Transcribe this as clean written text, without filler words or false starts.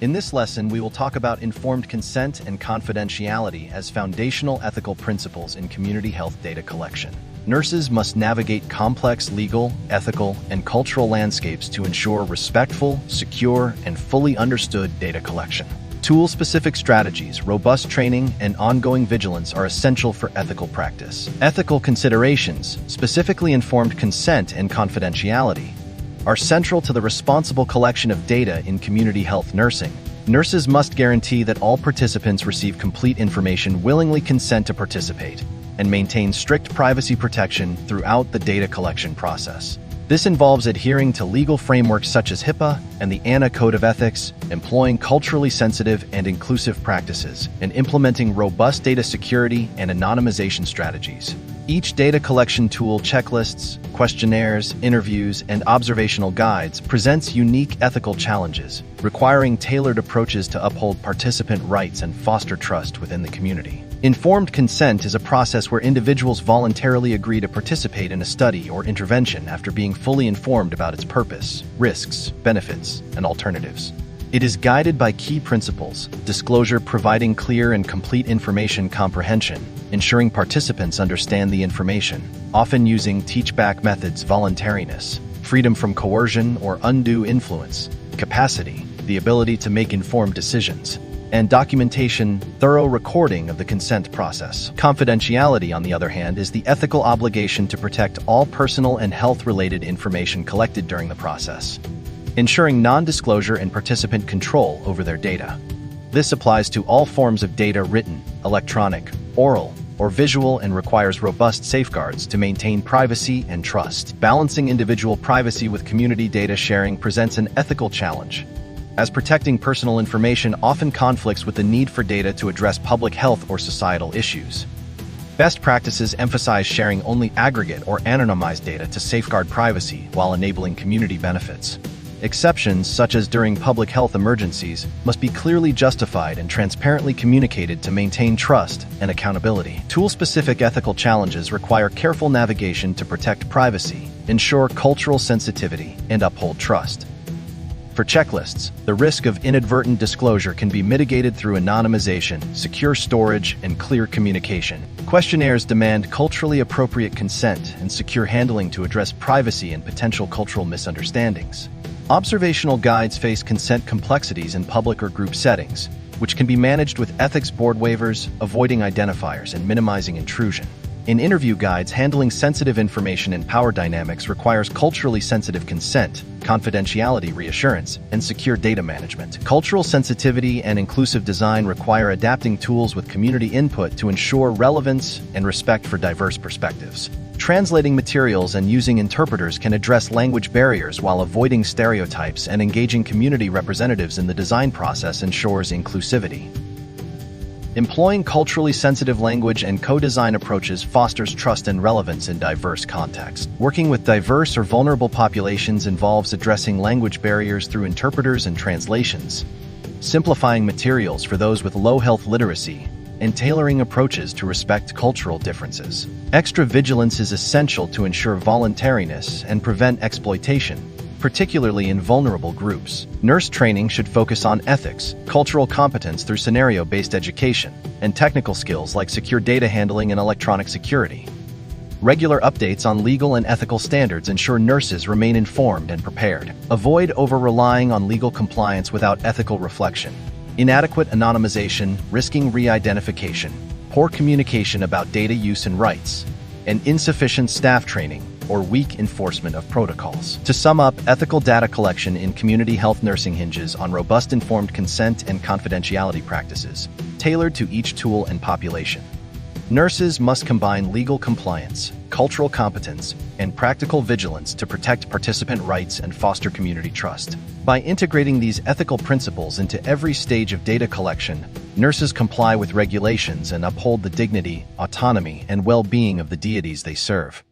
In this lesson, we will talk about informed consent and confidentiality as foundational ethical principles in community health data collection. Nurses must navigate complex legal, ethical, and cultural landscapes to ensure respectful, secure, and fully understood data collection. Tool-specific strategies, robust training, and ongoing vigilance are essential for ethical practice. Ethical considerations, specifically informed consent and confidentiality, are central to the responsible collection of data in community health nursing. Nurses must guarantee that all participants receive complete information, willingly consent to participate, and maintain strict privacy protection throughout the data collection process. This involves adhering to legal frameworks such as HIPAA and the ANA Code of Ethics, employing culturally sensitive and inclusive practices, and implementing robust data security and anonymization strategies. Each data collection tool, checklists, questionnaires, interviews, and observational guides presents unique ethical challenges, requiring tailored approaches to uphold participant rights and foster trust within the community. Informed consent is a process where individuals voluntarily agree to participate in a study or intervention after being fully informed about its purpose, risks, benefits, and alternatives. It is guided by key principles: disclosure, providing clear and complete information comprehension, ensuring participants understand the information, often using teach-back methods, voluntariness, freedom from coercion or undue influence, capacity, the ability to make informed decisions, and documentation, thorough recording of the consent process. Confidentiality, on the other hand, is the ethical obligation to protect all personal and health-related information collected during the process, ensuring non-disclosure and participant control over their data. This applies to all forms of data, written, electronic, oral, or visual, and requires robust safeguards to maintain privacy and trust. Balancing individual privacy with community data sharing presents an ethical challenge, as protecting personal information often conflicts with the need for data to address public health or societal issues. Best practices emphasize sharing only aggregate or anonymized data to safeguard privacy while enabling community benefits. Exceptions, such as during public health emergencies, must be clearly justified and transparently communicated to maintain trust and accountability. Tool-specific ethical challenges require careful navigation to protect privacy, ensure cultural sensitivity, and uphold trust. For checklists, the risk of inadvertent disclosure can be mitigated through anonymization, secure storage, and clear communication. Questionnaires demand culturally appropriate consent and secure handling to address privacy and potential cultural misunderstandings. Observational guides face consent complexities in public or group settings, which can be managed with ethics board waivers, avoiding identifiers, and minimizing intrusion. In interview guides, handling sensitive information and power dynamics requires culturally sensitive consent, confidentiality reassurance, and secure data management. Cultural sensitivity and inclusive design require adapting tools with community input to ensure relevance and respect for diverse perspectives. Translating materials and using interpreters can address language barriers while avoiding stereotypes, and engaging community representatives in the design process ensures inclusivity. Employing culturally sensitive language and co-design approaches fosters trust and relevance in diverse contexts. Working with diverse or vulnerable populations involves addressing language barriers through interpreters and translations, simplifying materials for those with low health literacy, and tailoring approaches to respect cultural differences. Extra vigilance is essential to ensure voluntariness and prevent exploitation, particularly in vulnerable groups. Nurse training should focus on ethics, cultural competence through scenario-based education, and technical skills like secure data handling and electronic security. Regular updates on legal and ethical standards ensure nurses remain informed and prepared. Avoid over-relying on legal compliance without ethical reflection. Inadequate anonymization, risking re-identification, poor communication about data use and rights, and insufficient staff training or weak enforcement of protocols. To sum up, ethical data collection in community health nursing hinges on robust informed consent and confidentiality practices, tailored to each tool and population. Nurses must combine legal compliance, cultural competence, and practical vigilance to protect participant rights and foster community trust. By integrating these ethical principles into every stage of data collection, nurses comply with regulations and uphold the dignity, autonomy, and well-being of the deities they serve.